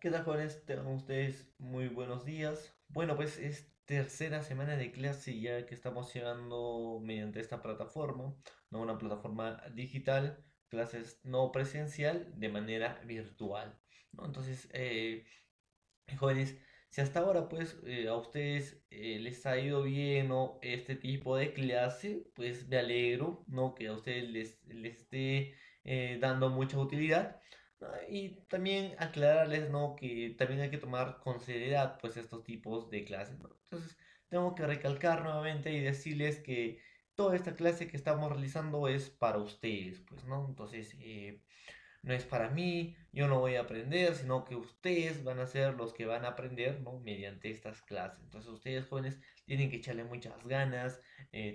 ¿Qué tal, jóvenes? Tengan ustedes muy buenos días. Bueno, pues es tercera semana de clase ya que estamos llevando mediante esta plataforma, ¿no? Una plataforma digital, clases no presencial de manera virtual, ¿no? Entonces, jóvenes, si hasta ahora pues a ustedes les ha ido bien, ¿no? Este tipo de clase, pues me alegro, ¿no? Que a ustedes les esté dando mucha utilidad, ¿no? Y también aclararles, ¿no? Que también hay que tomar con seriedad pues estos tipos de clases, ¿no? Entonces, tengo que recalcar nuevamente y decirles que toda esta clase que estamos realizando es para ustedes, pues, ¿no? Entonces, no es para mí, yo no voy a aprender, sino que ustedes van a ser los que van a aprender, ¿no? Mediante estas clases. Entonces ustedes jóvenes tienen que echarle muchas ganas,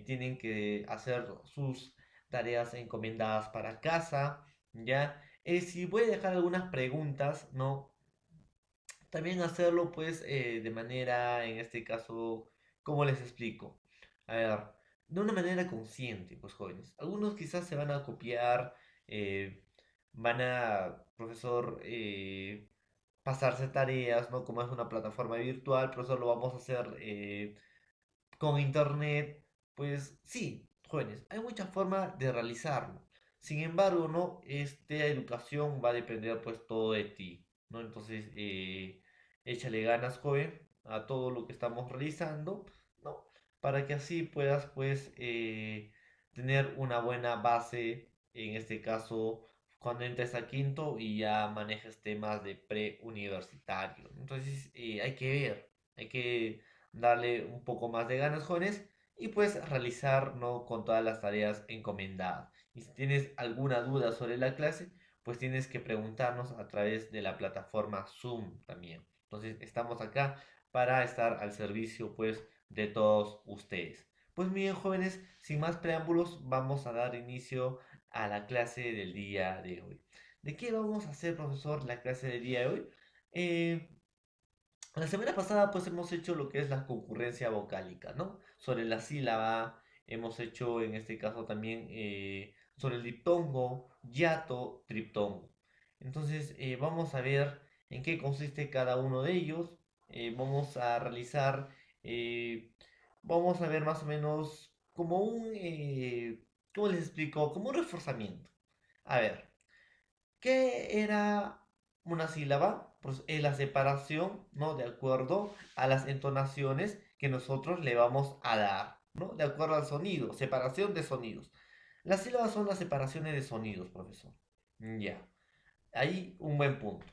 tienen que hacer sus tareas encomendadas para casa, ¿ya? Si voy a dejar algunas preguntas, ¿no? También hacerlo pues de manera, en este caso, ¿cómo les explico? A ver, de una manera consciente, pues jóvenes. Algunos quizás se van a copiar, eh, van a, profesor, pasarse tareas, ¿no? Como es una plataforma virtual, profesor, lo vamos a hacer con internet. Pues sí, jóvenes, hay muchas formas de realizarlo. Sin embargo, ¿no? Esta educación va a depender pues todo de ti, ¿no? Entonces, échale ganas, joven, a todo lo que estamos realizando, ¿no? Para que así puedas pues tener una buena base, en este caso, cuando entres a quinto y ya manejes temas de preuniversitario. Entonces, hay que darle un poco más de ganas, jóvenes, y pues realizar, ¿no? Con todas las tareas encomendadas. Y si tienes alguna duda sobre la clase, pues tienes que preguntarnos a través de la plataforma Zoom también. Entonces estamos acá para estar al servicio pues de todos ustedes. Pues bien, jóvenes, sin más preámbulos, vamos a dar inicio a la clase del día de hoy. ¿De qué vamos a hacer, profesor, la clase del día de hoy? Eh, la semana pasada pues hemos hecho lo que es la concurrencia vocálica, ¿no? Sobre la sílaba, hemos hecho en este caso también sobre el diptongo, hiato, triptongo. Entonces vamos a ver en qué consiste cada uno de ellos. Vamos a realizar, eh, vamos a ver más o menos como ¿cómo les explico? Como un reforzamiento. A ver, ¿qué era una sílaba? Pues es la separación, ¿no? De acuerdo a las entonaciones que nosotros le vamos a dar, ¿no? De acuerdo al sonido, separación de sonidos. Las sílabas son las separaciones de sonidos, profesor. Ya, ahí un buen punto.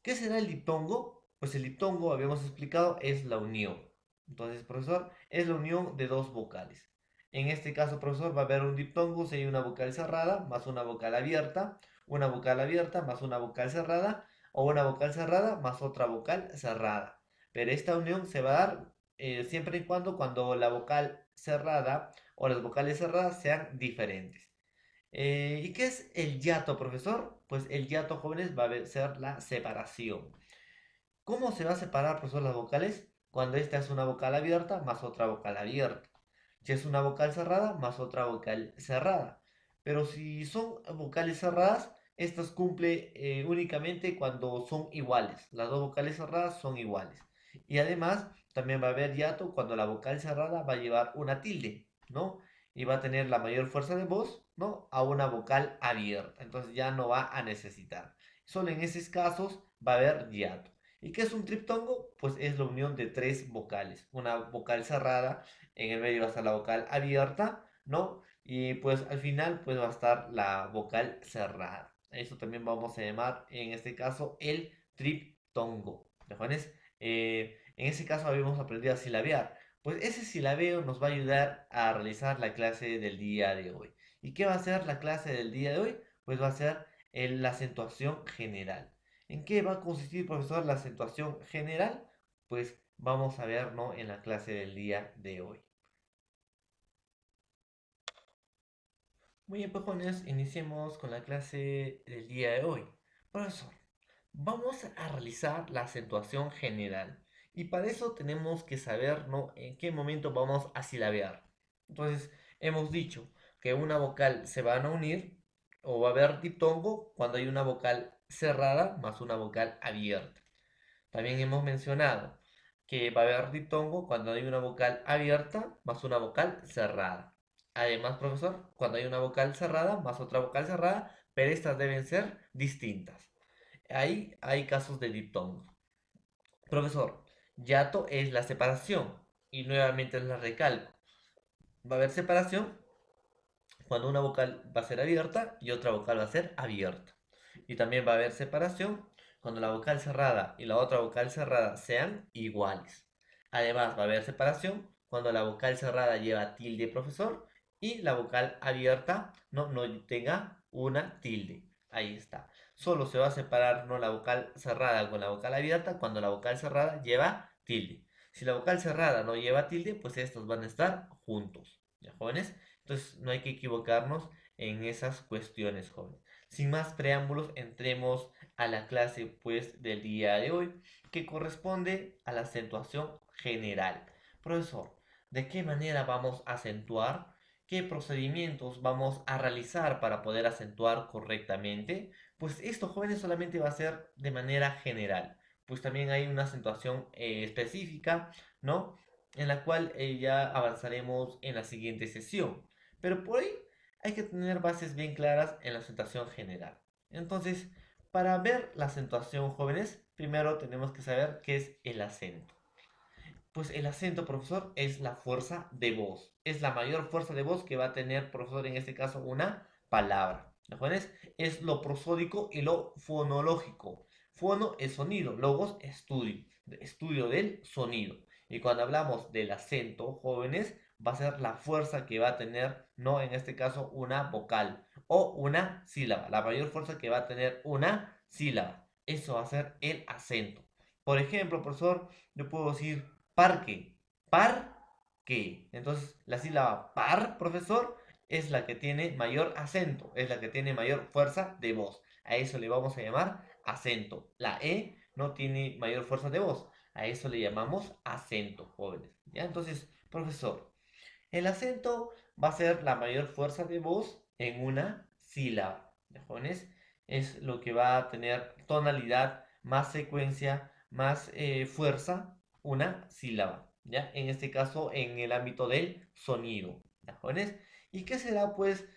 ¿Qué será el diptongo? Pues el diptongo, habíamos explicado, es la unión. Entonces, profesor, es la unión de dos vocales. En este caso, profesor, va a haber un diptongo si hay una vocal cerrada más una vocal abierta más una vocal cerrada, o una vocal cerrada más otra vocal cerrada. Pero esta unión se va a dar siempre y cuando la vocal cerrada o las vocales cerradas sean diferentes. ¿Y qué es el hiato, profesor? Pues el hiato, jóvenes, va a ser la separación. ¿Cómo se va a separar, profesor, las vocales? Cuando esta es una vocal abierta más otra vocal abierta. Si es una vocal cerrada más otra vocal cerrada. Pero si son vocales cerradas, estas cumple únicamente cuando son iguales. Las dos vocales cerradas son iguales. Y además, también va a haber hiato cuando la vocal cerrada va a llevar una tilde, ¿no? Y va a tener la mayor fuerza de voz, ¿no? A una vocal abierta. Entonces ya no va a necesitar. Solo en esos casos va a haber hiato. ¿Y qué es un triptongo? Pues es la unión de tres vocales. Una vocal cerrada, en el medio va a estar la vocal abierta, ¿no? Y pues al final pues va a estar la vocal cerrada. Eso también vamos a llamar en este caso el triptongo. ¿De Juanes? En ese caso habíamos aprendido a silabear. Pues ese silabeo nos va a ayudar a realizar la clase del día de hoy. ¿Y qué va a ser la clase del día de hoy? Pues va a ser la acentuación general. ¿En qué va a consistir, profesor, la acentuación general? Pues vamos a ver, ¿no? En la clase del día de hoy. Muy bien, pues jóvenes, iniciemos con la clase del día de hoy. Profesor, vamos a realizar la acentuación general. Y para eso tenemos que saber, ¿no? En qué momento vamos a silabear. Entonces, hemos dicho que una vocal se van a unir o va a haber diptongo cuando hay una vocal cerrada más una vocal abierta. También hemos mencionado que va a haber diptongo cuando hay una vocal abierta más una vocal cerrada. Además, profesor, cuando hay una vocal cerrada más otra vocal cerrada, pero estas deben ser distintas. Ahí hay casos de diptongo. Profesor, yato es la separación y nuevamente es la recalco. Va a haber separación cuando una vocal va a ser abierta y otra vocal va a ser abierta. Y también va a haber separación cuando la vocal cerrada y la otra vocal cerrada sean iguales. Además, va a haber separación cuando la vocal cerrada lleva tilde profesor y la vocal abierta no tenga una tilde. Ahí está. Solo se va a separar no la vocal cerrada con la vocal abierta cuando la vocal cerrada lleva tilde. Si la vocal cerrada no lleva tilde, pues estos van a estar juntos. ¿Ya, jóvenes? Entonces no hay que equivocarnos en esas cuestiones, jóvenes. Sin más preámbulos, entremos a la clase pues del día de hoy, que corresponde a la acentuación general. Profesor, ¿de qué manera vamos a acentuar? ¿Qué procedimientos vamos a realizar para poder acentuar correctamente? Pues esto, jóvenes, solamente va a ser de manera general, pues también hay una acentuación específica, ¿no? En la cual ya avanzaremos en la siguiente sesión. Pero por ahí hay que tener bases bien claras en la acentuación general. Entonces, para ver la acentuación, jóvenes, primero tenemos que saber qué es el acento. Pues el acento, profesor, es la fuerza de voz. Es la mayor fuerza de voz que va a tener, profesor, en este caso, una palabra. ¿De jóvenes? Es lo prosódico y lo fonológico. Fono es sonido, logos estudio, estudio del sonido. Y cuando hablamos del acento, jóvenes, va a ser la fuerza que va a tener, no en este caso, una vocal o una sílaba. La mayor fuerza que va a tener una sílaba. Eso va a ser el acento. Por ejemplo, profesor, yo puedo decir parque, parque. Entonces, la sílaba par, profesor, es la que tiene mayor acento, es la que tiene mayor fuerza de voz. A eso le vamos a llamar acento. La E no tiene mayor fuerza de voz. A eso le llamamos acento, jóvenes. ¿Ya? Entonces, profesor, el acento va a ser la mayor fuerza de voz en una sílaba. ¿Ya, jóvenes? Es lo que va a tener tonalidad, más secuencia, más fuerza, una sílaba. ¿Ya? En este caso, en el ámbito del sonido. ¿Ya, jóvenes? ¿Y qué será, pues,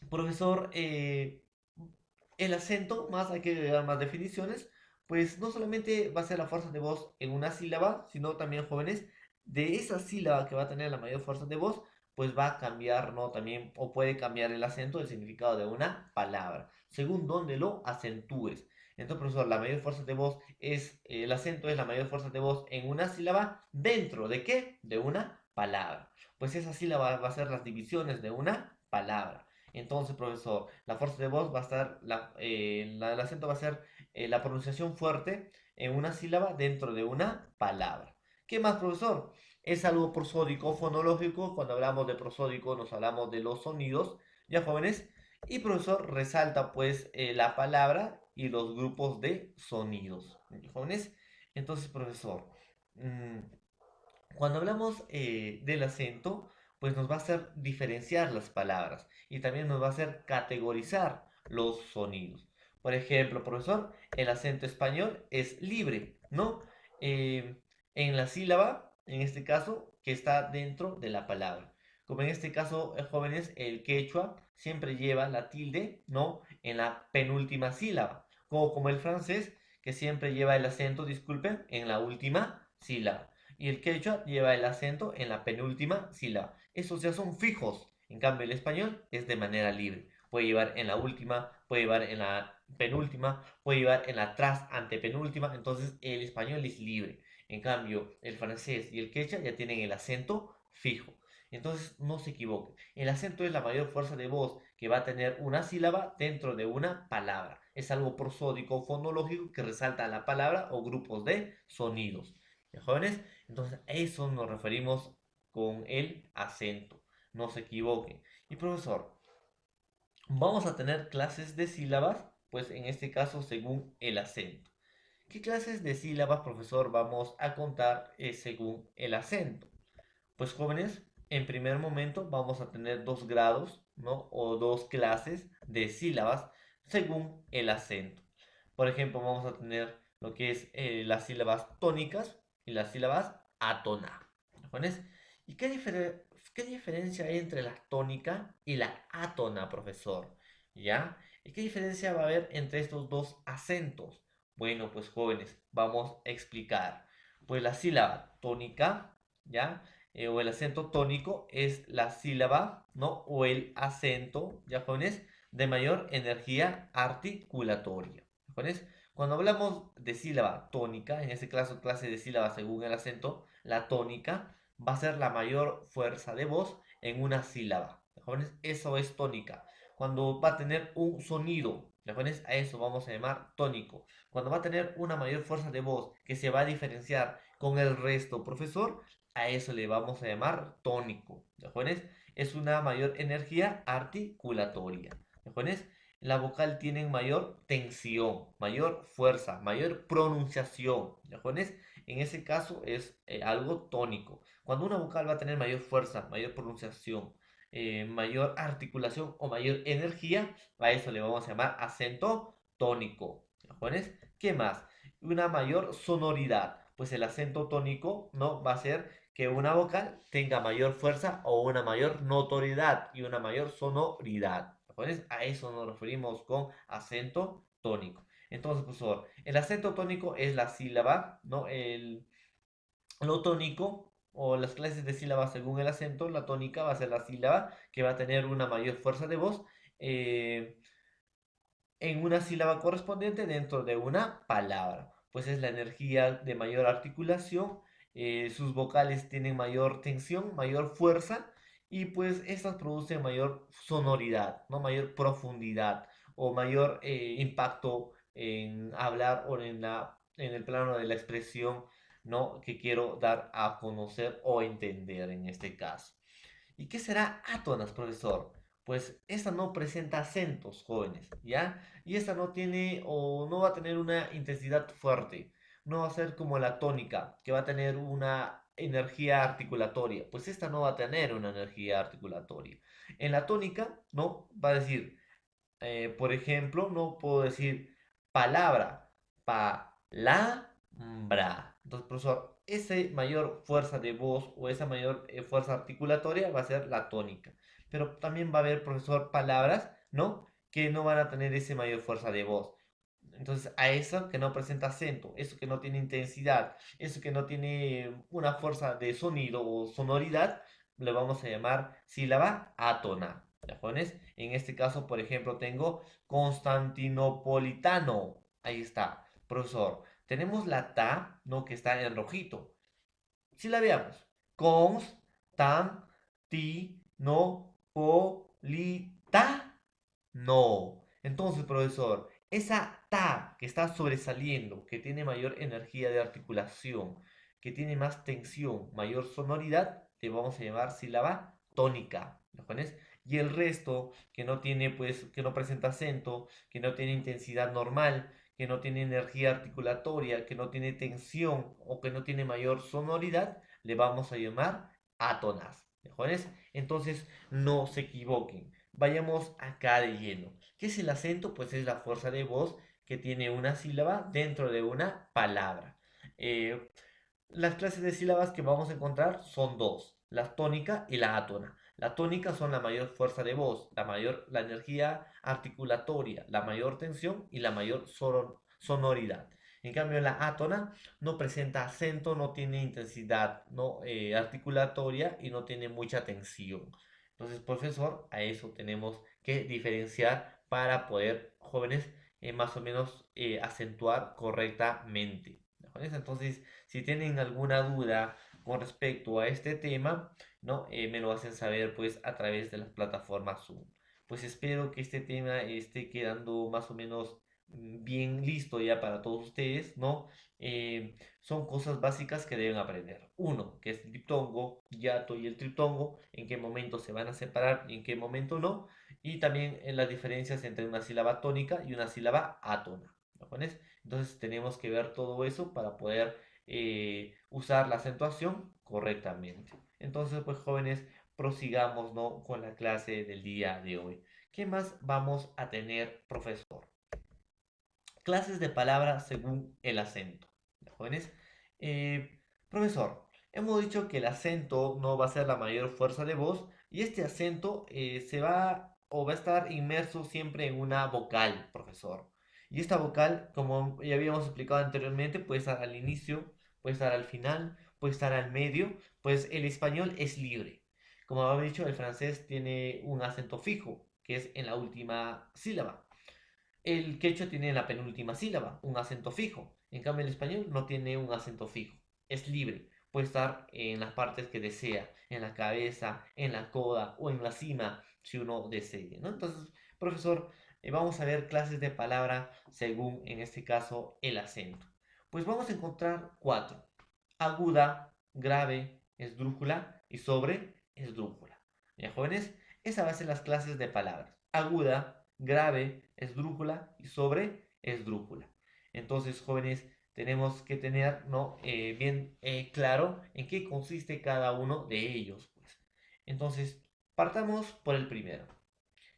profesor? El acento, más hay que agregar más definiciones, pues no solamente va a ser la fuerza de voz en una sílaba, sino también, jóvenes, de esa sílaba que va a tener la mayor fuerza de voz, pues va a cambiar, ¿no? También, o puede cambiar el acento, el significado de una palabra, según donde lo acentúes. Entonces, profesor, la mayor fuerza de voz es, el acento es la mayor fuerza de voz en una sílaba, ¿dentro de qué? De una palabra. Pues esa sílaba va a ser las divisiones de una palabra. Entonces, profesor, la fuerza de voz va a estar, el acento va a ser la pronunciación fuerte en una sílaba dentro de una palabra. ¿Qué más, profesor? Es algo prosódico, fonológico. Cuando hablamos de prosódico nos hablamos de los sonidos, ¿ya, jóvenes? Y profesor resalta pues la palabra y los grupos de sonidos, ¿ya, jóvenes? Entonces, profesor, mmm, cuando hablamos del acento, pues nos va a hacer diferenciar las palabras y también nos va a hacer categorizar los sonidos. Por ejemplo, profesor, el acento español es libre, ¿no? Eh, en la sílaba, en este caso, que está dentro de la palabra. Como en este caso, jóvenes, el quechua siempre lleva la tilde, ¿no? En la penúltima sílaba. Como el francés, que siempre lleva el acento, disculpen, en la última sílaba y el quechua lleva el acento en la penúltima sílaba. Esos ya son fijos. En cambio, el español es de manera libre. Puede llevar en la última, puede llevar en la penúltima, puede llevar en la tras antepenúltima. Entonces, el español es libre. En cambio, el francés y el quechua ya tienen el acento fijo. Entonces, no se equivoquen. El acento es la mayor fuerza de voz que va a tener una sílaba dentro de una palabra. Es algo prosódico, fonológico que resalta la palabra o grupos de sonidos. ¿Ya, jóvenes? Entonces, a eso nos referimos con el acento. No se equivoquen. Y profesor, vamos a tener clases de sílabas, pues en este caso según el acento. ¿Qué clases de sílabas, profesor, vamos a contar según el acento? Pues jóvenes, en primer momento vamos a tener dos grados, ¿no? O dos clases de sílabas según el acento. Por ejemplo, vamos a tener lo que es las sílabas tónicas y las sílabas átonas. ¿Jóvenes? ¿Y qué diferencia hay entre la tónica y la átona, profesor? ¿Ya? ¿Y qué diferencia va a haber entre estos dos acentos? Bueno, pues jóvenes, vamos a explicar. Pues la sílaba tónica, ¿ya? O el acento tónico es la sílaba, ¿no? O el acento, ¿ya jóvenes? De mayor energía articulatoria. ¿Jóvenes? Cuando hablamos de sílaba tónica, en este caso clase de sílaba según el acento, la tónica va a ser la mayor fuerza de voz en una sílaba. ¿Jóvenes? Eso es tónica. Cuando va a tener un sonido, ¿jóvenes? A eso vamos a llamar tónico. Cuando va a tener una mayor fuerza de voz que se va a diferenciar con el resto, profesor, a eso le vamos a llamar tónico. ¿Jóvenes? Es una mayor energía articulatoria. ¿Jóvenes? La vocal tiene mayor tensión, mayor fuerza, mayor pronunciación. ¿Jóvenes? En ese caso es algo tónico. Cuando una vocal va a tener mayor fuerza, mayor pronunciación, mayor articulación o mayor energía, a eso le vamos a llamar acento tónico. ¿Jóvenes? ¿Qué más? Una mayor sonoridad. Pues el acento tónico no va a ser que una vocal tenga mayor fuerza o una mayor notoriedad y una mayor sonoridad. ¿Jóvenes? A eso nos referimos con acento tónico. Entonces, profesor, el acento tónico es la sílaba, ¿no? Lo tónico o las clases de sílabas según el acento, la tónica va a ser la sílaba que va a tener una mayor fuerza de voz eh, en una sílaba correspondiente dentro de una palabra. Pues es la energía de mayor articulación, sus vocales tienen mayor tensión, mayor fuerza y pues estas producen mayor sonoridad, ¿no? Mayor profundidad o mayor impacto en hablar o en el plano de la expresión, ¿no? Que quiero dar a conocer o entender en este caso. ¿Y qué será átonas, profesor? Pues esta no presenta acentos, jóvenes, ¿ya? Y esta no tiene o no va a tener una intensidad fuerte. No va a ser como la tónica, que va a tener una energía articulatoria. Pues esta no va a tener una energía articulatoria. En la tónica, ¿no? Va a decir, por ejemplo, no puedo decir palabra, palabra. Entonces, profesor, esa mayor fuerza de voz o esa mayor fuerza articulatoria va a ser la tónica. Pero también va a haber, profesor, palabras, ¿no? Que no van a tener esa mayor fuerza de voz. Entonces, a eso que no presenta acento, eso que no tiene intensidad, eso que no tiene una fuerza de sonido o sonoridad, le vamos a llamar sílaba átona. ¿Ya, jóvenes? En este caso, por ejemplo, tengo Constantinopolitano. Ahí está, profesor. Tenemos la ta, ¿no? Que está en rojito. Si la veamos. No. Entonces, profesor, esa ta que está sobresaliendo, que tiene mayor energía de articulación, que tiene más tensión, mayor sonoridad, le vamos a llamar sílaba tónica. ¿Lo pones? Y el resto, que no tiene, pues, que no presenta acento, que no tiene intensidad normal, que no tiene energía articulatoria, que no tiene tensión o que no tiene mayor sonoridad, le vamos a llamar átonas. ¿Jóvenes? Entonces, no se equivoquen. Vayamos acá de lleno. ¿Qué es el acento? Pues es la fuerza de voz que tiene una sílaba dentro de una palabra. Eh, las clases de sílabas que vamos a encontrar son dos, la tónica y la átona. La tónica son la mayor fuerza de voz, la energía articulatoria, la mayor tensión y la mayor sonoridad. En cambio, la átona no presenta acento, no tiene intensidad no, articulatoria y no tiene mucha tensión. Entonces, profesor, a eso tenemos que diferenciar para poder, jóvenes, más o menos acentuar correctamente. ¿Jóvenes? Entonces, si tienen alguna duda con respecto a este tema, ¿no? Me lo hacen saber pues a través de las plataformas Zoom. Pues espero que este tema esté quedando más o menos bien listo ya para todos ustedes, ¿no? Son cosas básicas que deben aprender. Uno, que es el diptongo, hiato y el triptongo, en qué momento se van a separar y en qué momento no. Y también las diferencias entre una sílaba tónica y una sílaba átona. ¿Lo pones? Entonces tenemos que ver todo eso para poder usar la acentuación correctamente. Entonces, pues jóvenes, prosigamos, ¿no? Con la clase del día de hoy. ¿Qué más vamos a tener, profesor? clases de palabras según el acento. ¿Ya, jóvenes? Profesor, hemos dicho que el acento no va a ser la mayor fuerza de voz y este acento se va o va a estar inmerso siempre en una vocal, profesor. Y esta vocal, como ya habíamos explicado anteriormente, puede estar al inicio, puede estar al final, puede estar al medio, pues el español es libre. Como había dicho, el francés tiene un acento fijo, que es en la última sílaba. El quechua tiene la penúltima sílaba, un acento fijo. En cambio, el español no tiene un acento fijo. Es libre. Puede estar en las partes que desea, en la cabeza, en la coda o en la cima, si uno desee, ¿no? Entonces, profesor, vamos a ver clases de palabra según, en este caso, el acento. Pues vamos a encontrar cuatro. Aguda, grave, esdrújula y sobre esdrújula. Bien, jóvenes, esa va a ser las clases de palabras. Aguda, grave, esdrújula y sobre esdrújula. Entonces, jóvenes, tenemos que tener, ¿no? Bien claro en qué consiste cada uno de ellos, pues. Entonces, partamos por el primero.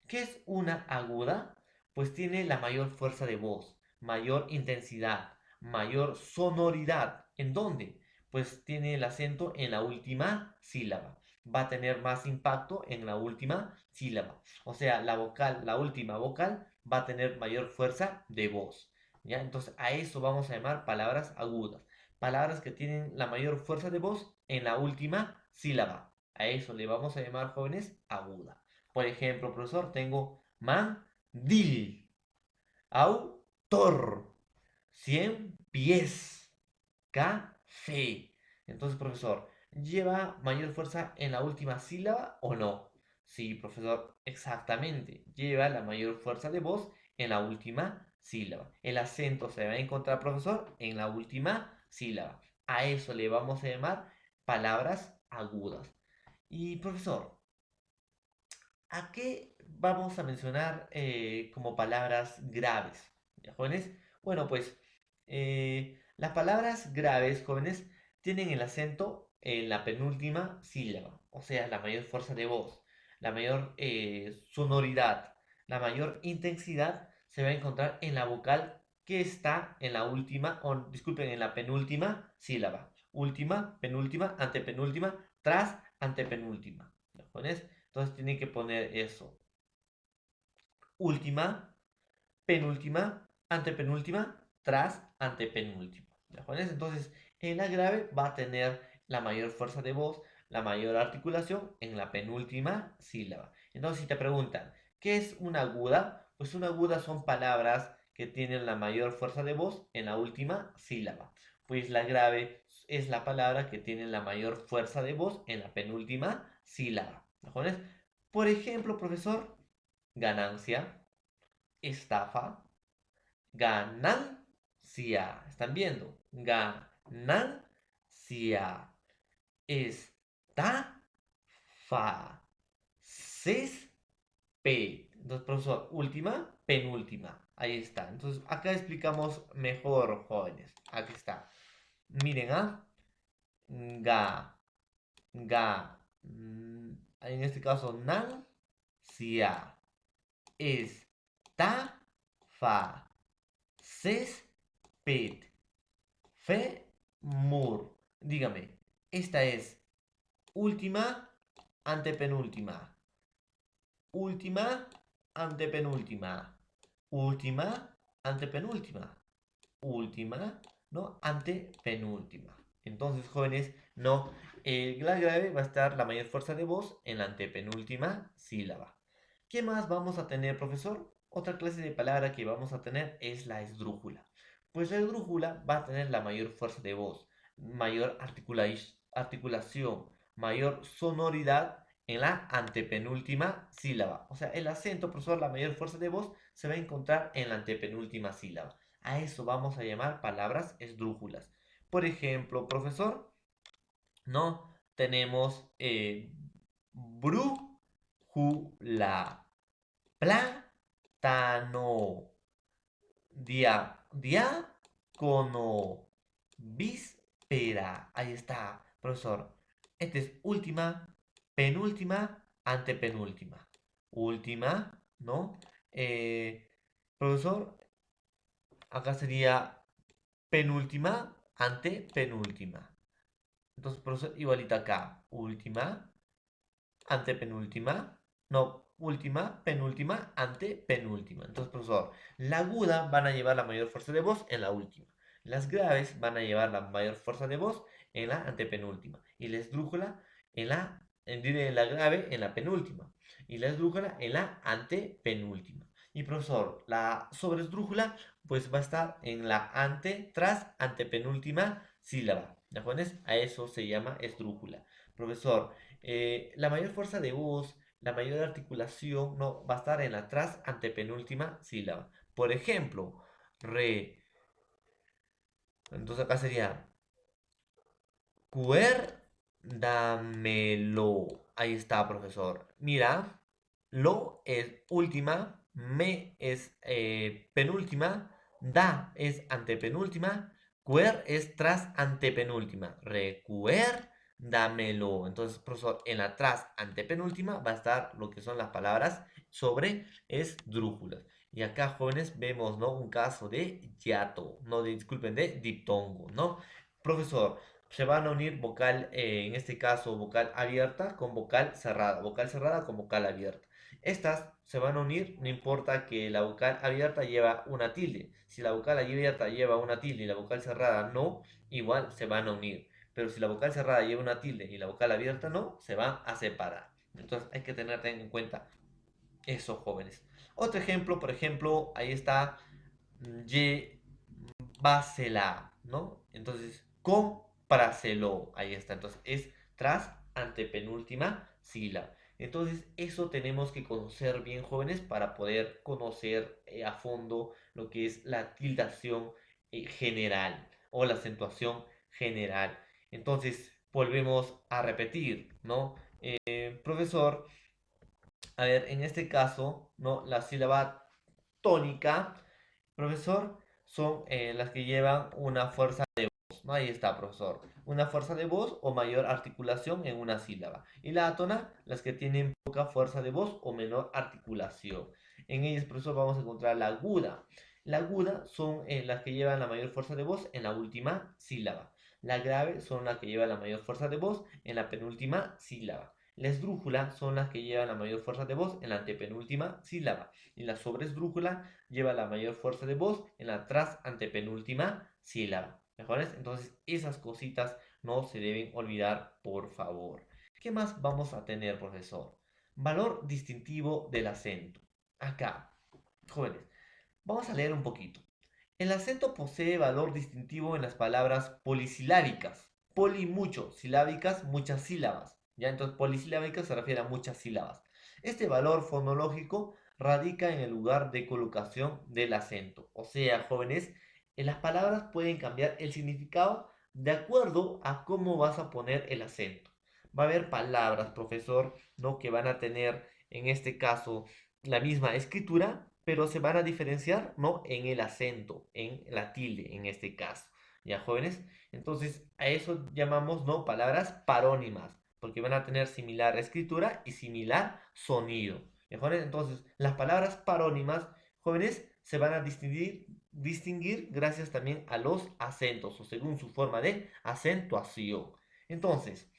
¿Qué es una aguda? Pues tiene la mayor fuerza de voz, mayor intensidad, mayor sonoridad. ¿En dónde? Pues tiene el acento en la última sílaba. Va a tener más impacto en la última sílaba. O sea, la vocal, la última vocal va a tener mayor fuerza de voz. ¿Ya? Entonces a eso vamos a llamar palabras agudas. Palabras que tienen la mayor fuerza de voz en la última sílaba. A eso le vamos a llamar, jóvenes, aguda. Por ejemplo, profesor, tengo mandil, autor, 100 pies, café. Entonces, profesor, ¿lleva mayor fuerza en la última sílaba o no? Sí, profesor, exactamente. Lleva la mayor fuerza de voz en la última sílaba. El acento se va a encontrar, profesor, en la última sílaba. A eso le vamos a llamar palabras agudas. Y, profesor, ¿a qué vamos a mencionar como palabras graves? ¿Ya, jóvenes? Bueno, pues las palabras graves, jóvenes, tienen el acento en la penúltima sílaba, o sea, la mayor fuerza de voz, la mayor sonoridad, la mayor intensidad se va a encontrar en la vocal que está en la última, o disculpen, en la penúltima sílaba. Última, penúltima, antepenúltima, tras, antepenúltima. ¿Ya, jóvenes? Entonces tienen que poner eso. Última, penúltima, antepenúltima, tras, antepenúltima. ¿Ya, jóvenes? Entonces, en la grave va a tener la mayor fuerza de voz, la mayor articulación en la penúltima sílaba. Entonces, si te preguntan, ¿qué es una aguda? Pues una aguda son palabras que tienen la mayor fuerza de voz en la última sílaba. Pues la grave es la palabra que tiene la mayor fuerza de voz en la penúltima sílaba. ¿Ya, jóvenes? Por ejemplo, profesor, ganancia, estafa, ganancia. ¿Están viendo? Ganancia, estafa, Entonces, profesor, última, penúltima. Ahí está. Entonces, acá explicamos mejor, jóvenes. Aquí está. Miren, ga, ga. En este caso, nan, cia. Estafa, césped, femur. Dígame, esta es última, antepenúltima. Última, antepenúltima. Última, antepenúltima. Última, ¿no? Antepenúltima. Entonces, jóvenes, no. La grave va a estar la mayor fuerza de voz en la antepenúltima sílaba. ¿Qué más vamos a tener, profesor? Otra clase de palabra que vamos a tener es la esdrújula. Pues la esdrújula va a tener la mayor fuerza de voz, mayor articulación, mayor sonoridad en la antepenúltima sílaba. O sea, el acento, profesor, la mayor fuerza de voz se va a encontrar en la antepenúltima sílaba. A eso vamos a llamar palabras esdrújulas. Por ejemplo, profesor, no tenemos brújula, plátano, diácono, víspera. Ahí está, profesor. Esta es última, penúltima, antepenúltima. Última, ¿no? Profesor, Acá sería penúltima, antepenúltima. Entonces, profesor, igualita acá. Última, antepenúltima. No, última, penúltima, antepenúltima. Entonces, profesor, la aguda van a llevar la mayor fuerza de voz en la última. Las graves van a llevar la mayor fuerza de voz en la antepenúltima. Y la esdrújula en la grave en la penúltima. Y la esdrújula en la antepenúltima. Y profesor, la sobresdrújula pues va a estar en la tras antepenúltima sílaba. ¿De acuerdo? A eso se llama esdrújula. Profesor, la mayor fuerza de voz, la mayor articulación, no, va a estar en la tras antepenúltima sílaba. Por ejemplo, re. Entonces acá sería cuérdamelo. Ahí está, profesor. Mira, lo es última, me es penúltima, da es antepenúltima, cuer es tras antepenúltima. Recuérdamelo. Entonces, profesor, en la tras antepenúltima va a estar lo que son las palabras sobre esdrújulas. Y acá, jóvenes, vemos, ¿no? Un caso de hiato, no, disculpen, de diptongo, ¿no? Profesor, se van a unir vocal, en este caso, vocal abierta con vocal cerrada con vocal abierta. Estas se van a unir, no importa que la vocal abierta lleva una tilde. Si la vocal abierta lleva una tilde y la vocal cerrada no, igual se van a unir. Pero si la vocal cerrada lleva una tilde y la vocal abierta no, se van a separar. Entonces hay que tener en cuenta eso, jóvenes. Otro ejemplo, por ejemplo, ahí está llévasela, ¿no? Entonces, cómpraselo, ahí está. Entonces, es tras antepenúltima sílaba. Entonces, eso tenemos que conocer bien, jóvenes, para poder conocer a fondo lo que es la tildación general o la acentuación general. Entonces, volvemos a repetir, ¿no? Profesor, a ver, en este caso, ¿no? La sílaba tónica, profesor, son las que llevan una fuerza de voz, ¿no? Ahí está, profesor. Una fuerza de voz o mayor articulación en una sílaba. Y la átona, las que tienen poca fuerza de voz o menor articulación. En ellas, profesor, vamos a encontrar la aguda. La aguda son las que llevan la mayor fuerza de voz en la última sílaba. La grave son las que llevan la mayor fuerza de voz en la penúltima sílaba. La esdrújula son las que llevan la mayor fuerza de voz en la antepenúltima sílaba. Y la sobresdrújula lleva la mayor fuerza de voz en la tras antepenúltima sílaba. ¿Mejores? Entonces, esas cositas no se deben olvidar, por favor. ¿Qué más vamos a tener, profesor? Valor distintivo del acento. Acá, jóvenes, vamos a leer un poquito. El acento posee valor distintivo en las palabras polisilábicas. Poli mucho, silábicas muchas sílabas. Ya entonces polisilábicas se refiere a muchas sílabas. Este valor fonológico radica en el lugar de colocación del acento. O sea, jóvenes, en las palabras pueden cambiar el significado de acuerdo a cómo vas a poner el acento. Va a haber palabras, profesor, ¿no? Que van a tener, en este caso, la misma escritura, pero se van a diferenciar, ¿no? En el acento, en la tilde, en este caso. ¿Ya, jóvenes? Entonces, a eso llamamos, ¿no? Palabras parónimas, porque van a tener similar escritura y similar sonido. ¿Ya, jóvenes? Entonces, las palabras parónimas, jóvenes, se van a distinguir gracias también a los acentos, o según su forma de acentuación. Entonces,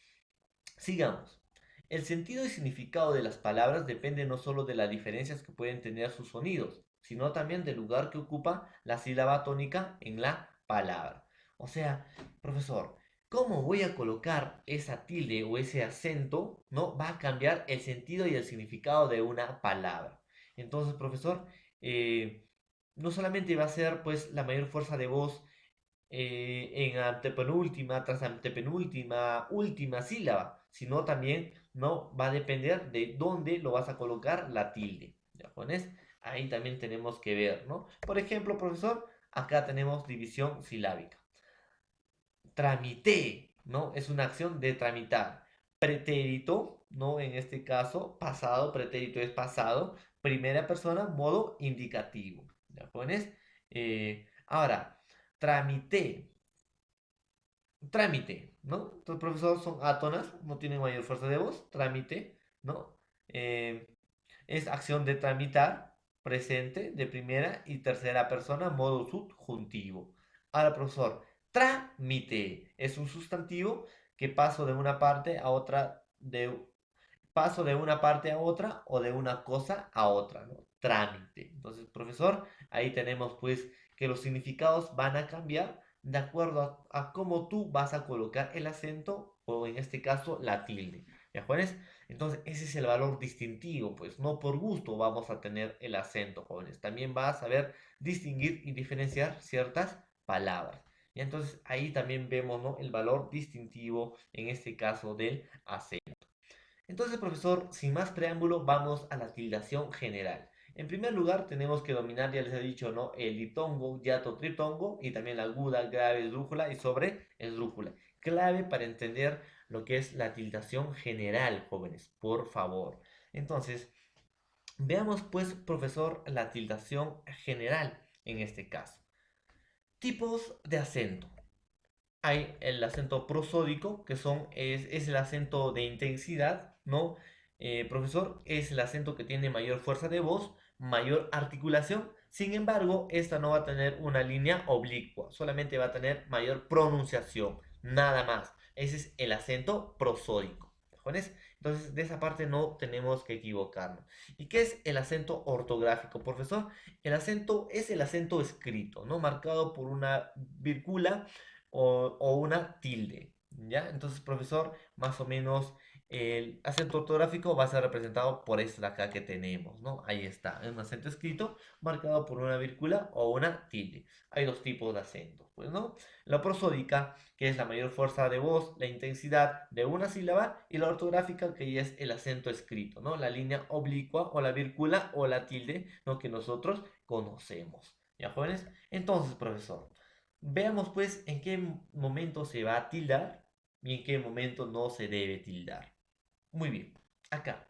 sigamos. El sentido y significado de las palabras depende no solo de las diferencias que pueden tener sus sonidos, sino también del lugar que ocupa la sílaba tónica en la palabra. O sea, profesor, ¿cómo voy a colocar esa tilde o ese acento? ¿No? Va a cambiar el sentido y el significado de una palabra. Entonces, profesor, no solamente va a ser pues la mayor fuerza de voz en antepenúltima, tras antepenúltima, última sílaba, sino también no va a depender de dónde lo vas a colocar la tilde. ¿Ya pones? Ahí también tenemos que ver, ¿no? Por ejemplo, profesor, acá tenemos división silábica. Tramité, ¿no? Es una acción de tramitar. Pretérito, ¿no? En este caso, pasado, pretérito es pasado. Primera persona, modo indicativo. ¿Ya pones? Ahora, tramité trámite, ¿no? Entonces, profesor, son átonas, no tienen mayor fuerza de voz, trámite, ¿no? Eh, es acción de tramitar, presente de primera y tercera persona, modo subjuntivo. Ahora, profesor, trámite es un sustantivo que paso de una parte a otra, paso de una parte a otra o de una cosa a otra, ¿no? Trámite. Entonces, profesor, ahí tenemos pues que los significados van a cambiar de acuerdo a cómo tú vas a colocar el acento o en este caso la tilde. ¿Ya, jóvenes? Entonces, ese es el valor distintivo, pues no por gusto vamos a tener el acento, jóvenes. También vas a saber distinguir y diferenciar ciertas palabras. Y entonces ahí también vemos, ¿no?, el valor distintivo en este caso del acento. Entonces, profesor, sin más preámbulo, vamos a la tildación general. En primer lugar, tenemos que dominar, ya les he dicho, ¿no?, el ditongo, hiato, triptongo y también la aguda, grave, esdrújula y sobre esdrújula. Clave para entender lo que es la tildación general, jóvenes, por favor. Entonces, veamos pues, profesor, la tildación general en este caso. Tipos de acento. Hay el acento prosódico, que es el acento de intensidad, ¿no? Profesor, es el acento que tiene mayor fuerza de voz, mayor articulación. Sin embargo, esta no va a tener una línea oblicua, solamente va a tener mayor pronunciación, nada más. Ese es el acento prosódico. ¿Jóvenes? Entonces, de esa parte no tenemos que equivocarnos. ¿Y qué es el acento ortográfico, profesor? El acento es el acento escrito, ¿no? Marcado por una vírgula o una tilde, ¿ya? Entonces, profesor, más o menos el acento ortográfico va a ser representado por esta de acá que tenemos, ¿no? Ahí está, es un acento escrito marcado por una vírgula o una tilde. Hay dos tipos de acentos, pues, ¿no? La prosódica, que es la mayor fuerza de voz, la intensidad de una sílaba, y la ortográfica, que ya es el acento escrito, ¿no? La línea oblicua o la vírgula o la tilde, ¿no?, que nosotros conocemos. ¿Ya, jóvenes? Entonces, profesor, veamos pues en qué momento se va a tildar y en qué momento no se debe tildar. Muy bien, acá.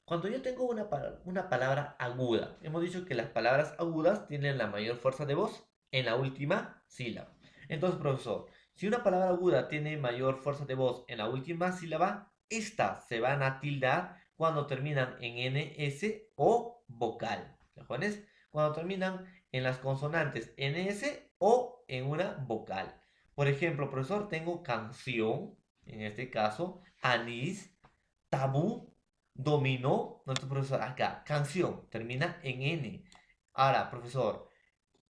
Cuando yo tengo una palabra aguda, hemos dicho que las palabras agudas tienen la mayor fuerza de voz en la última sílaba. Entonces, profesor, si una palabra aguda tiene mayor fuerza de voz en la última sílaba, estas se van a tildar cuando terminan en ns o vocal. ¿Ya, jóvenes? Cuando terminan en las consonantes ns o en una vocal. Por ejemplo, profesor, tengo canción, en este caso, anís, tabú, dominó. Nuestro profesor, acá, canción, termina en N. Ahora, profesor,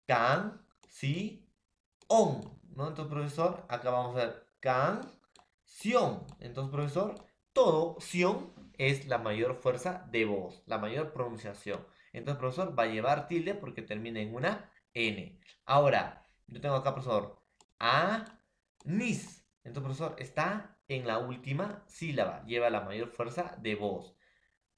can, si, on. ¿No? Entonces, profesor, acá vamos a ver canción. Entonces, profesor, todo sion es la mayor fuerza de voz, la mayor pronunciación. Entonces, profesor, va a llevar tilde porque termina en una N. Ahora, yo tengo acá, profesor, nis. Entonces, profesor, está en la última sílaba, lleva la mayor fuerza de voz.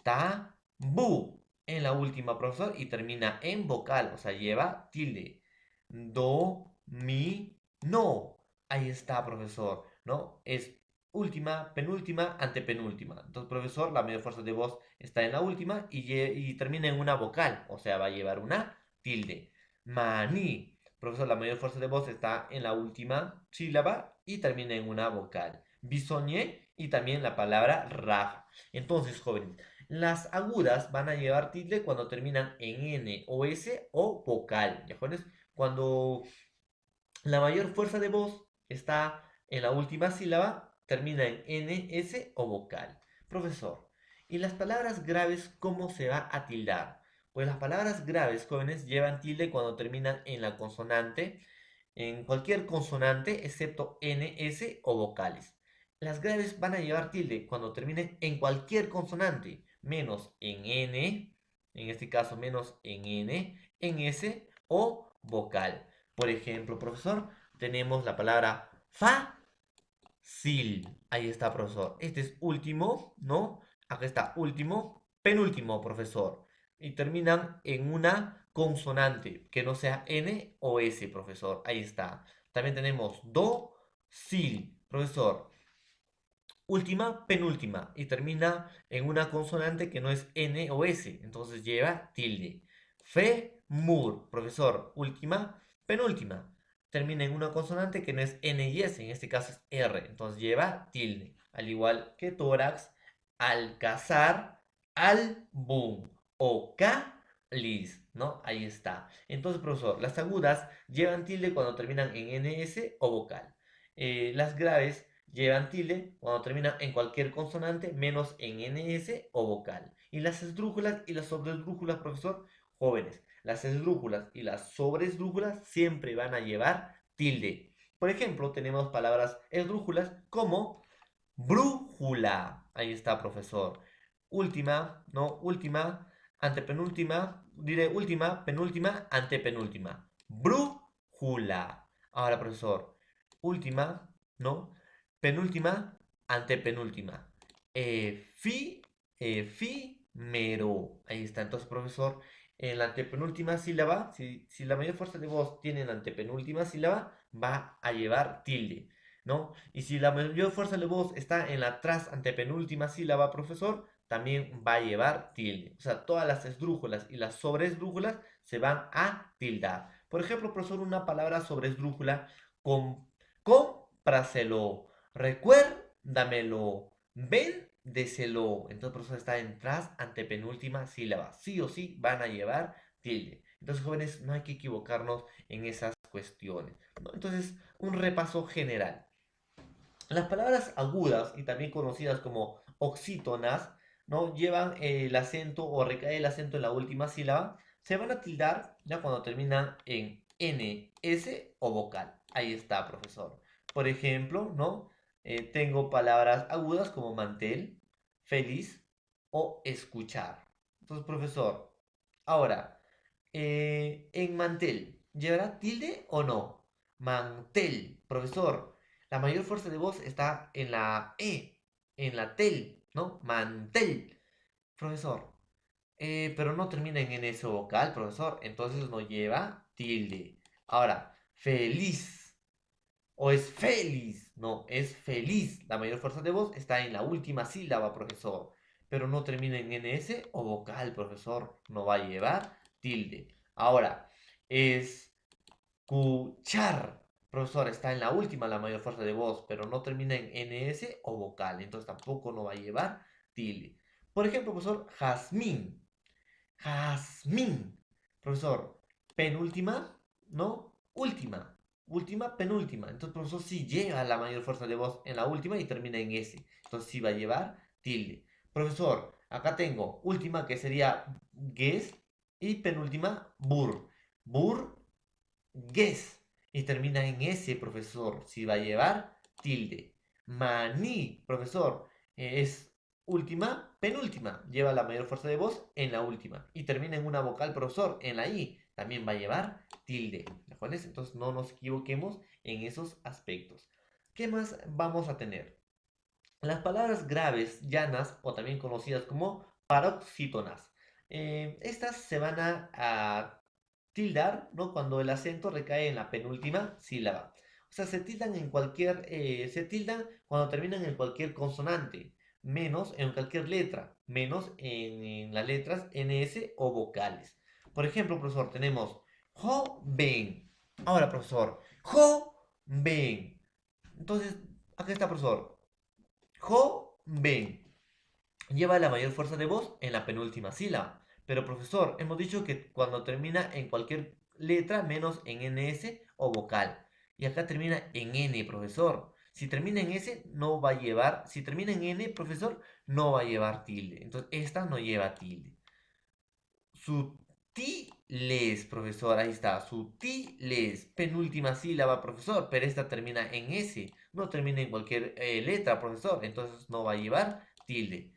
Tabú en la última, profesor, y termina en vocal, o sea, lleva tilde. Do, mi, no. Ahí está, profesor, ¿no? Es última, penúltima, antepenúltima. Entonces, profesor, la mayor fuerza de voz está en la última y termina en una vocal, o sea, va a llevar una tilde. Maní. Profesor, la mayor fuerza de voz está en la última sílaba y termina en una vocal. Bisoñé y también la palabra raja. Entonces, jóvenes, las agudas van a llevar tilde cuando terminan en N o S o vocal. ¿Ya, jóvenes? Cuando la mayor fuerza de voz está en la última sílaba, termina en N, S o vocal. Profesor, ¿y las palabras graves cómo se va a tildar? Pues las palabras graves, jóvenes, llevan tilde cuando terminan en la consonante, en cualquier consonante excepto N, S o vocales. Las graves van a llevar tilde cuando terminen en cualquier consonante, menos en N, en este caso menos en N, en S o vocal. Por ejemplo, profesor, tenemos la palabra fácil. Ahí está, profesor. Este es último, ¿no? Acá está último, penúltimo, profesor. Y terminan en una consonante que no sea N o S, profesor. Ahí está. También tenemos do, sil, profesor. Última, penúltima. Y termina en una consonante que no es N o S. Entonces lleva tilde. Femur, profesor. Última, penúltima. Termina en una consonante que no es N y S. En este caso es R. Entonces lleva tilde. Al igual que tórax, alcazar, álbum. o cáliz, ¿no? Ahí está. Entonces, profesor, las agudas llevan tilde cuando terminan en ns o vocal. Las graves llevan tilde cuando terminan en cualquier consonante menos en ns o vocal. Y las esdrújulas y las sobresdrújulas, profesor, jóvenes, las esdrújulas y las sobresdrújulas siempre van a llevar tilde. Por ejemplo, tenemos palabras esdrújulas como brújula. Ahí está, profesor. Última, ¿no? Última, antepenúltima, diré última, penúltima, antepenúltima. Brújula. Ahora, profesor, última, ¿no? Penúltima, antepenúltima. Efi, efímero. Ahí está. Entonces, profesor, en la antepenúltima sílaba, si la mayor fuerza de voz tiene en la antepenúltima sílaba, va a llevar tilde, ¿no? Y si la mayor fuerza de voz está en la tras antepenúltima sílaba, profesor, también va a llevar tilde. O sea, todas las esdrújulas y las sobresdrújulas se van a tildar. Por ejemplo, profesor, una palabra sobresdrújula, con, cómpraselo, recuérdamelo, véndeselo. Entonces, profesor, está en tras antepenúltima sílaba. Sí o sí van a llevar tilde. Entonces, jóvenes, no hay que equivocarnos en esas cuestiones, ¿no? Entonces, un repaso general. Las palabras agudas y también conocidas como oxítonas, ¿no? Llevan el acento o recae el acento en la última sílaba. Se van a tildar ya cuando terminan en N, S o vocal. Ahí está, profesor. Por ejemplo, ¿no? Tengo palabras agudas como mantel, feliz o escuchar. Entonces, profesor, ahora, en mantel, ¿llevará tilde o no? Mantel, profesor. La mayor fuerza de voz está en la E, en la tel, ¿no? Mantel, profesor. Pero no termina en NS vocal, profesor. Entonces no lleva tilde. Ahora, feliz. O es feliz. No, es feliz. La mayor fuerza de voz está en la última sílaba, profesor. Pero no termina en NS o vocal, profesor. No va a llevar tilde. Ahora, escuchar. Profesor, está en la última la mayor fuerza de voz, pero no termina en NS o vocal, entonces tampoco no va a llevar tilde. Por ejemplo, profesor, jazmín. Jazmín. Profesor, penúltima, ¿no? Última. Última, penúltima. Entonces, profesor, sí lleva la mayor fuerza de voz en la última y termina en S. Entonces, sí va a llevar tilde. Profesor, acá tengo última que sería guess y penúltima bur. Bur, guess. Y termina en S, profesor. Si va a llevar tilde. Maní, profesor. Es última, penúltima. Lleva la mayor fuerza de voz en la última. Y termina en una vocal, profesor. En la I. También va a llevar tilde. ¿De acuerdo? Entonces no nos equivoquemos en esos aspectos. ¿Qué más vamos a tener? Las palabras graves, llanas o también conocidas como paroxítonas. Estas se van a tildar, ¿no? Cuando el acento recae en la penúltima sílaba. O sea, se tildan en cualquier, se tildan cuando terminan en cualquier consonante, menos en cualquier letra, menos en las letras NS o vocales. Por ejemplo, profesor, tenemos joven. Ahora, profesor, joven. Entonces, acá está, profesor. Joven. Lleva la mayor fuerza de voz en la penúltima sílaba. Pero profesor, hemos dicho que cuando termina en cualquier letra menos en NS o vocal. Y acá termina en N, profesor. Si termina en S, no va a llevar. Si termina en N, profesor, no va a llevar tilde. Entonces, esta no lleva tilde. Sutiles, profesor, ahí está. Sutiles, penúltima sílaba, profesor. Pero esta termina en S. No termina en cualquier letra, profesor. Entonces, no va a llevar tilde.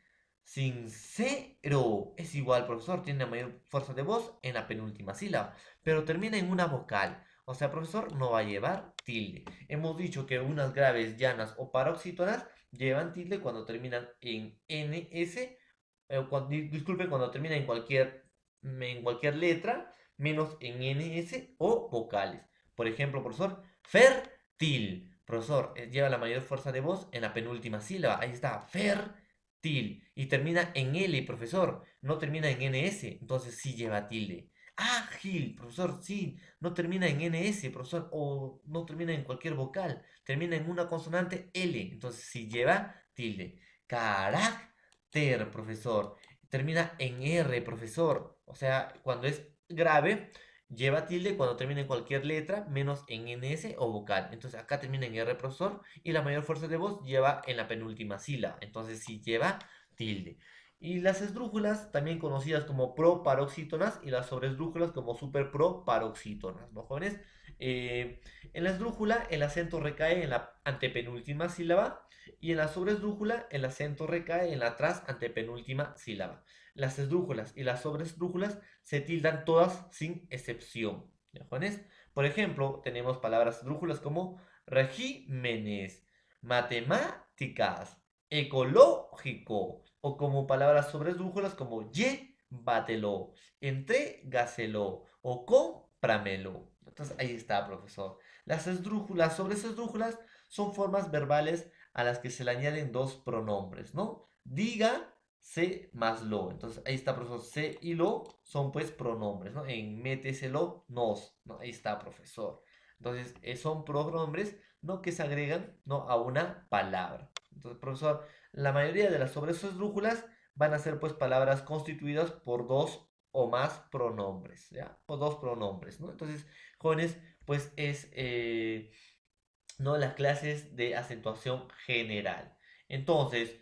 Sincero es igual, profesor, tiene la mayor fuerza de voz en la penúltima sílaba, pero termina en una vocal. O sea, profesor, no va a llevar tilde. Hemos dicho que unas graves, llanas o paroxítonas llevan tilde cuando terminan en NS, disculpen, cuando terminan en cualquier letra, menos en NS o vocales. Por ejemplo, profesor, fértil. Profesor, lleva la mayor fuerza de voz en la penúltima sílaba. Ahí está, fértil. Y termina en L, profesor. No termina en NS. Entonces sí lleva tilde. Ágil, profesor, sí. No termina en NS, profesor. O no termina en cualquier vocal. Termina en una consonante L. Entonces sí lleva tilde. Carácter, profesor. termina en R, profesor. O sea, cuando es grave, lleva tilde cuando termina en cualquier letra, menos en NS o vocal. Entonces acá termina en R, profesor, y la mayor fuerza de voz lleva en la penúltima sílaba. Entonces sí lleva tilde. Y las esdrújulas, también conocidas como proparoxítonas, y las sobresdrújulas como superproparoxítonas, ¿no, jóvenes? En la esdrújula, el acento recae en la antepenúltima sílaba, y en la sobresdrújula, el acento recae en la tras antepenúltima sílaba. Las esdrújulas y las sobresdrújulas se tildan todas sin excepción, ¿ya, jóvenes? Por ejemplo, tenemos palabras esdrújulas como regímenes, matemáticas, ecológico, o como palabras sobresdrújulas como llévatelo, entrégaselo o cómpramelo. Entonces ahí está, profesor. Las esdrújulas, sobresdrújulas son formas verbales a las que se le añaden dos pronombres, ¿no? Diga, se más lo. Entonces ahí está, profesor. Se y lo son pues pronombres, ¿no? En méteselo, nos, ¿no? Ahí está, profesor. Entonces son pronombres, ¿no? Que se agregan, ¿no? A una palabra. Entonces, profesor, la mayoría de las sobresdrújulas van a ser pues palabras constituidas por dos o más pronombres, ¿ya? O dos pronombres, ¿no? Entonces, jóvenes, pues es, ¿no? Las clases de acentuación general. Entonces,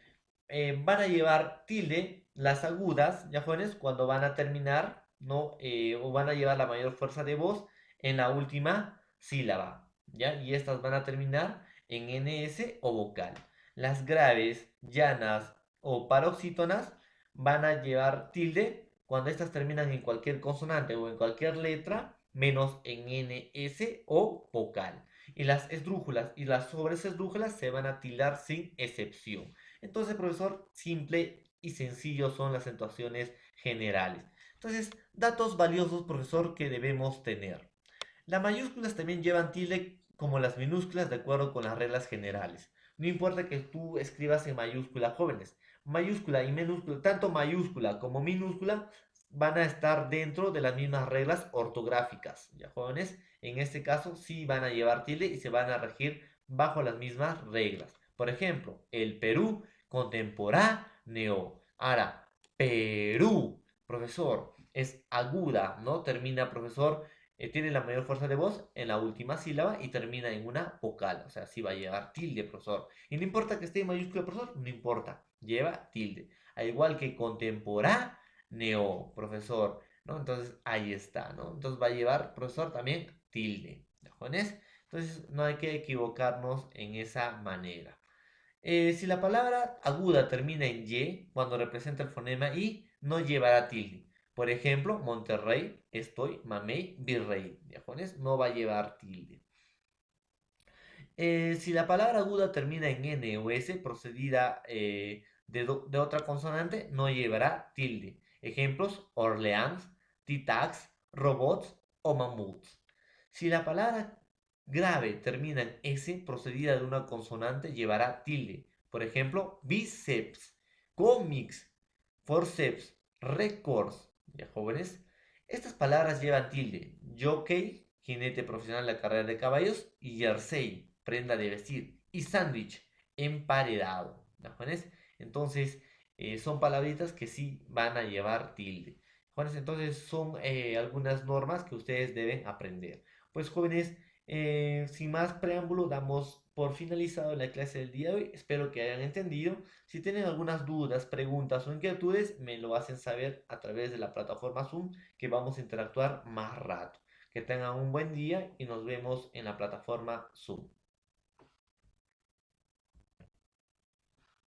van a llevar tilde las agudas, ¿ya, jóvenes? Cuando van a terminar, ¿no? O van a llevar la mayor fuerza de voz en la última sílaba, ¿ya? Y estas van a terminar en NS o vocal. Las graves, llanas o paroxítonas van a llevar tilde cuando estas terminan en cualquier consonante o en cualquier letra, menos en NS o vocal. Y las esdrújulas y las sobresesdrújulas se van a tildar sin excepción. Entonces, profesor, simple y sencillo son las acentuaciones generales. Entonces, datos valiosos, profesor, que debemos tener. Las mayúsculas también llevan tilde como las minúsculas de acuerdo con las reglas generales. No importa que tú escribas en mayúscula, jóvenes. Mayúscula y minúscula, tanto mayúscula como minúscula, van a estar dentro de las mismas reglas ortográficas. ¿Ya, jóvenes? En este caso sí van a llevar tilde y se van a regir bajo las mismas reglas. Por ejemplo, el Perú contemporáneo. Ahora, Perú, profesor, es aguda, ¿no? Termina, profesor, tiene la mayor fuerza de voz en la última sílaba y termina en una vocal. O sea, sí va a llevar tilde, profesor. Y no importa que esté en mayúscula, profesor, no importa, lleva tilde. Al igual que contemporáneo, profesor, ¿no? Entonces ahí está, ¿no? Entonces va a llevar, profesor, también tilde, ¿de jóvenes? Entonces no hay que equivocarnos en esa manera. Si la palabra aguda termina en Y, cuando representa el fonema I, no llevará tilde. Por ejemplo, Monterrey, estoy, mamey, virrey. ¿Japonés? No va a llevar tilde. Si la palabra aguda termina en N o S, procedida de otra consonante, no llevará tilde. Ejemplos, Orleans, Titax, robots o mamuts. Si la palabra grave termina en S, procedida de una consonante, llevará tilde. Por ejemplo, bíceps, cómics, forceps, records. ¿Ya, jóvenes? Estas palabras llevan tilde. Jockey, jinete profesional de la carrera de caballos, y jersey, prenda de vestir, y sándwich, emparedado. ¿Ya, jóvenes? Entonces, son palabritas que sí van a llevar tilde. Jóvenes, entonces son algunas normas que ustedes deben aprender. Pues, jóvenes, sin más preámbulo, damos por finalizado la clase del día de hoy. Espero que hayan entendido. Si tienen algunas dudas, preguntas o inquietudes, me lo hacen saber a través de la plataforma Zoom, que vamos a interactuar más rato. Que tengan un buen día y nos vemos en la plataforma Zoom.